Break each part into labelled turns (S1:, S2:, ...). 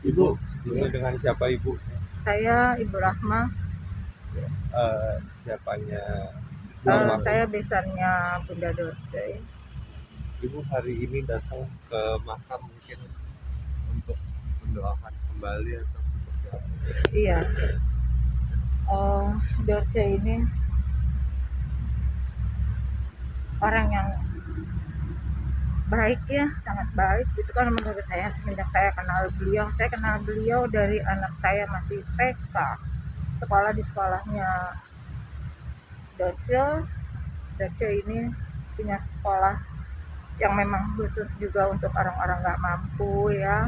S1: Ibu,
S2: Ini dengan siapa Ibu?
S3: Saya Ibu Rahma.
S2: Siapanya
S3: Saya besannya Bunda Dorce.
S2: Ibu hari ini datang ke makam mungkin untuk mendoakan kembali atau seperti apa?
S3: Iya. Dorce ini orang yang baik ya, sangat baik. Itu kan menurut saya semenjak saya kenal beliau. Saya kenal beliau dari anak saya masih TK. Sekolah di sekolahnya Dorce. Dorce ini punya sekolah yang memang khusus juga untuk orang-orang nggak mampu ya,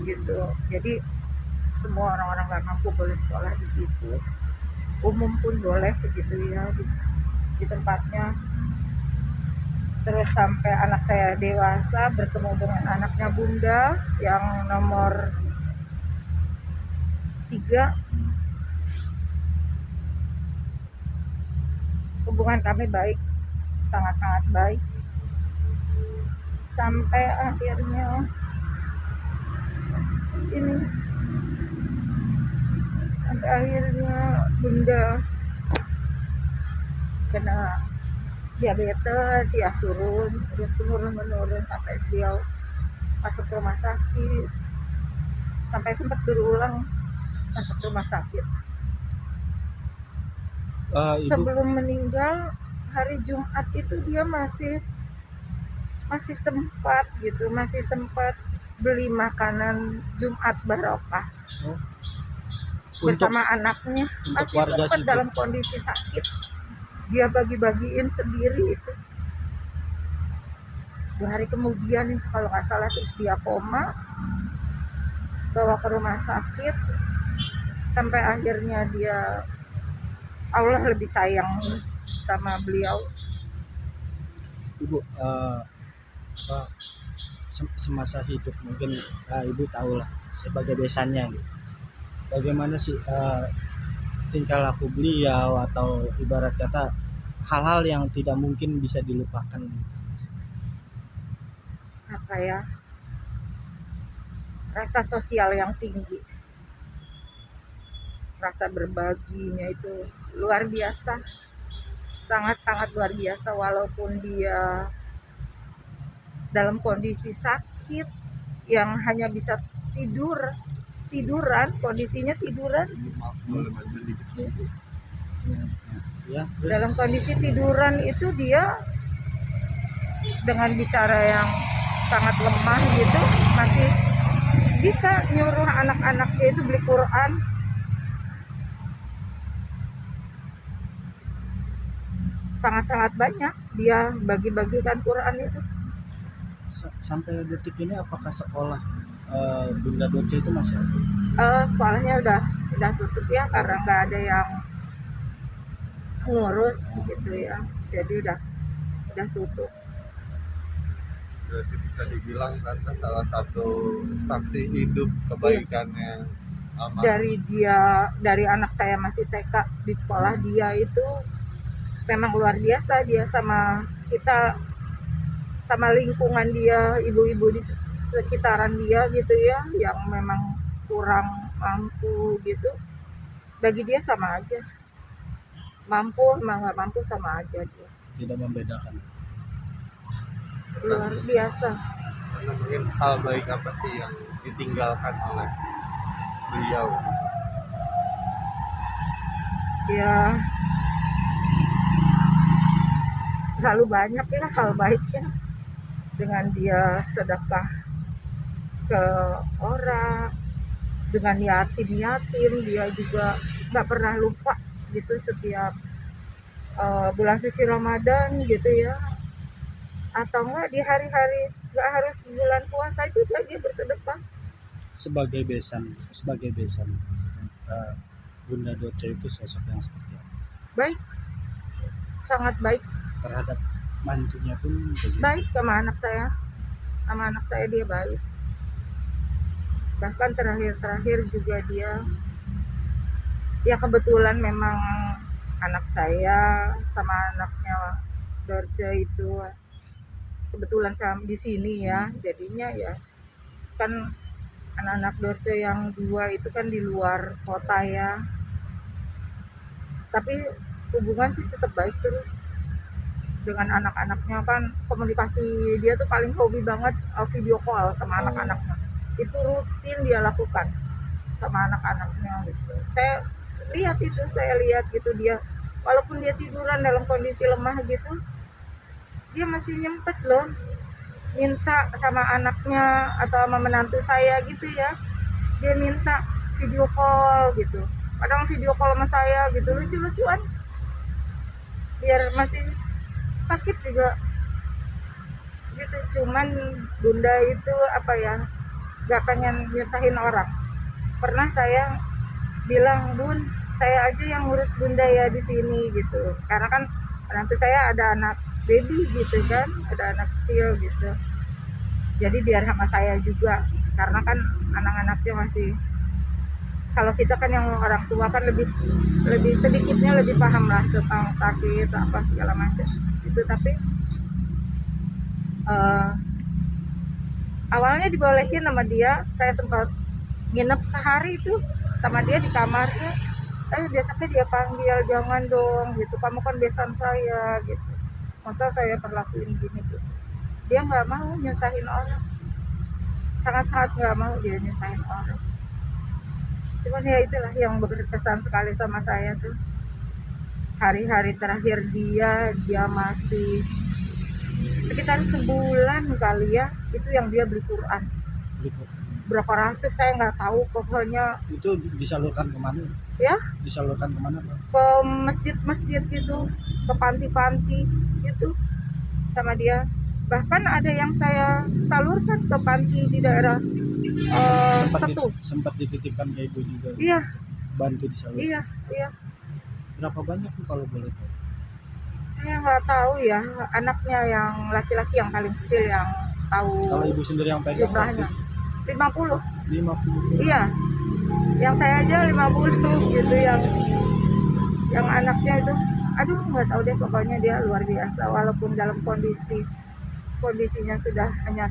S3: gitu. Jadi semua orang-orang nggak mampu boleh sekolah di situ. Umum pun boleh begitu ya di tempatnya. Terus sampai anak saya dewasa bertemu dengan anaknya Bunda yang nomor 3. Hubungan kami baik, sangat-sangat baik. Sampai akhirnya Bunda kena diabetes ya, turun terus menurun sampai beliau masuk rumah sakit, sampai sempat berulang masuk rumah sakit. Sebelum meninggal hari Jumat itu dia masih sempat gitu, masih sempat beli makanan Jumat barokah bersama anaknya. Masih sempat dalam kondisi sakit, dia bagi-bagiin sendiri itu. 2 hari kemudian kalau nggak salah terus dia koma, bawa ke rumah sakit, sampai akhirnya dia, Allah lebih sayang sama beliau.
S1: Ibu, semasa hidup mungkin Ibu tahu lah sebagai besannya gitu. Bagaimana sih tingkah laku beliau, atau ibarat kata hal-hal yang tidak mungkin bisa dilupakan gitu.
S3: Apa ya, rasa sosial yang tinggi, rasa berbaginya itu luar biasa, sangat-sangat luar biasa. Walaupun dia dalam kondisi sakit yang hanya bisa tiduran, kondisinya tiduran. Dalam kondisi tiduran itu dia dengan bicara yang sangat lemah gitu masih bisa nyuruh anak-anaknya itu beli Quran. Sangat-sangat banyak dia bagi-bagikan Quran itu.
S1: Sampai detik ini apakah sekolah Bunda Dorce itu masih ada?
S3: Sekolahnya udah tutup ya, karena nggak ada yang ngurus gitu ya, jadi udah tutup.
S2: Berarti bisa dibilang kan salah satu saksi hidup kebaikannya.
S3: Dari anak saya masih TK di sekolah, dia itu memang luar biasa. Dia sama kita, sama lingkungan dia, ibu-ibu di sekitaran dia gitu ya, yang memang kurang mampu gitu, bagi dia sama aja, mampu emang nggak mampu sama aja, dia
S1: tidak membedakan.
S3: luar biasa.
S2: Karena mungkin hal baik apa sih yang ditinggalkan oleh beliau?
S3: Ya terlalu banyak ya hal baiknya, dengan dia sedekah ke orang, dengan yatim dia juga nggak pernah lupa gitu. Setiap bulan suci Ramadan gitu ya, atau enggak di hari-hari nggak harus bulan puasa juga dia bersedekah.
S1: Sebagai besan Bunda Dorce itu sosok yang seperti apa?
S3: Baik, sangat baik.
S1: Terhadap mantunya pun begitu.
S3: Baik sama anak saya dia baik. Bahkan terakhir juga dia ya, kebetulan memang anak saya sama anaknya Dorce itu kebetulan sama di sini ya, jadinya ya kan Anak-anak Dorce yang 2 itu kan di luar kota ya, tapi hubungan sih tetap baik terus dengan anak-anaknya. Kan komunikasi dia tuh paling hobi banget video call sama anak-anaknya, itu rutin dia lakukan sama anak-anaknya gitu. Saya lihat gitu, dia walaupun dia tiduran dalam kondisi lemah gitu, dia masih nyempet loh minta sama anaknya atau sama menantu saya gitu ya, dia minta video call gitu, kadang video call sama saya gitu, lucu-lucuan, biar masih sakit juga gitu. Cuman bunda itu apa ya, gak pengen nyusahin orang. Pernah saya bilang, bun, saya aja yang ngurus bunda ya di sini gitu, karena kan nanti saya ada anak baby gitu kan, ada anak kecil gitu, jadi biar sama saya juga, karena kan anak-anaknya masih, kalau kita kan yang orang tua kan lebih lebih sedikitnya lebih paham lah tentang sakit apa segala macam itu. Tapi uh, awalnya dibolehin sama dia, saya sempat nginep sehari itu sama dia di kamarnya, biasanya dia panggil, jangan dong gitu, kamu kan besan saya gitu, masa saya perlakuin gini gitu. Dia nggak mau nyusahin orang, sangat-sangat nggak mau dia nyusahin orang. Cuman ya itulah yang berkesan sekali sama saya tuh, hari-hari terakhir dia masih sekitar sebulan kali ya, itu yang dia beli Quran berapa ratus saya nggak tahu, pokoknya
S1: Itu disalurkan kemana?
S3: ya
S1: Disalurkan kemana Pak?
S3: ke masjid-masjid gitu, ke panti-panti gitu sama dia. Bahkan ada yang saya salurkan ke panti di daerah
S1: sempat dititipkan ke ibu juga.
S3: Iya,
S1: Bantu disalurkan.
S3: iya.
S1: Berapa banyak tuh kalau boleh tahu?
S3: Saya nggak tahu ya, anaknya yang laki-laki yang paling kecil yang tahu.
S1: Kalau ibu sendiri yang pegang
S3: jumlahnya 50.
S1: 50.
S3: Iya, yang saya aja 50 gitu, yang anaknya itu aduh nggak tahu deh, pokoknya dia luar biasa. Walaupun dalam kondisinya sudah hanya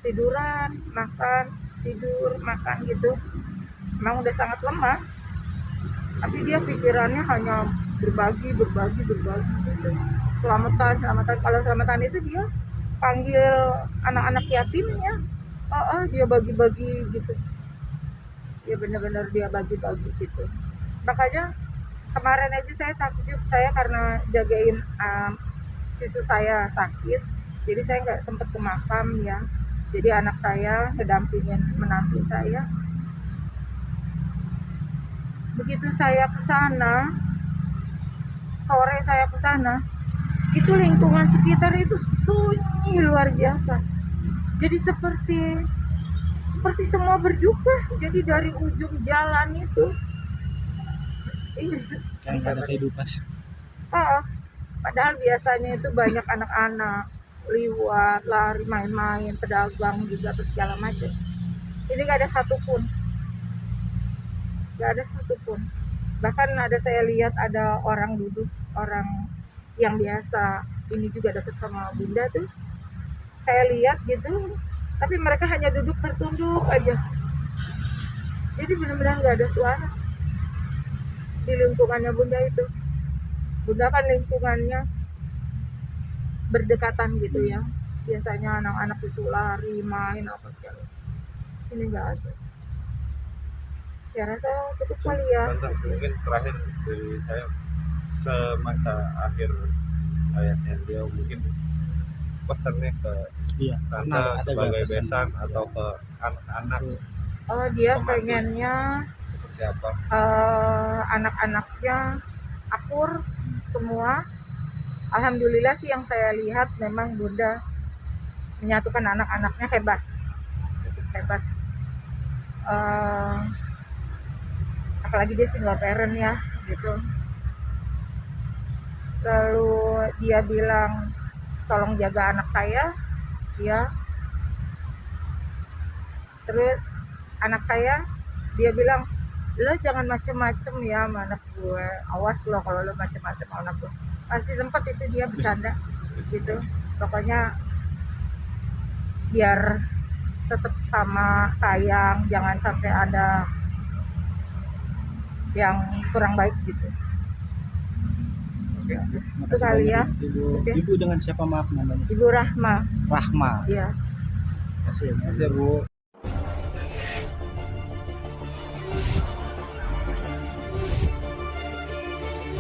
S3: tiduran, makan, tidur, makan gitu, emang udah sangat lemah, tapi dia pikirannya hanya berbagi gitu. Selamatan. Kalau selamatan itu dia panggil anak-anak yatimnya, dia bagi-bagi gitu, ya benar-benar dia bagi-bagi gitu. Makanya kemarin aja saya takjub, saya karena jagain cucu saya sakit, jadi saya nggak sempet ke makam ya, jadi anak saya ngedampingin menantu saya. Begitu saya ke sana, sore saya ke sana, itu lingkungan sekitar itu sunyi luar biasa. Jadi seperti semua berduka. Jadi dari ujung jalan itu
S1: kayak nggak ada kehidupan.
S3: Padahal biasanya itu banyak anak-anak liwat, lari, main-main, pedagang juga segala macam. Ini nggak ada satupun. Bahkan ada, saya lihat ada orang duduk, orang yang biasa ini juga deket sama bunda tuh, saya lihat gitu, tapi mereka hanya duduk tertunduk aja. Jadi benar-benar nggak ada suara di lingkungannya bunda itu. Bunda kan lingkungannya berdekatan gitu ya, biasanya anak-anak itu lari, main apa segala, ini nggak ada. Ya rasa cukup kali ya.
S2: Mungkin terakhir dari saya, semasa akhir hayatnya dia, mungkin pesannya ke tante sebagai besan atau ke anak-anak.
S3: Dia pengennya
S2: seperti apa?
S3: Anak-anaknya akur semua. Alhamdulillah sih yang saya lihat memang bunda menyatukan anak-anaknya hebat. Apalagi dia single parent ya gitu. Lalu dia bilang tolong jaga anak saya ya. Terus anak saya dia bilang, lo jangan macem-macem ya sama anak gue, awas lo kalau lo macem-macem sama anak gue. Masih sempat itu dia bercanda gitu, pokoknya biar tetap sama sayang, jangan sampai ada yang kurang baik gitu.
S1: Ya,
S3: itu kali ya.
S1: Ibu dengan siapa maaf namanya?
S3: Ibu Rahma.
S1: Rahma.
S3: Iya.
S1: Terima kasih.
S2: Bu.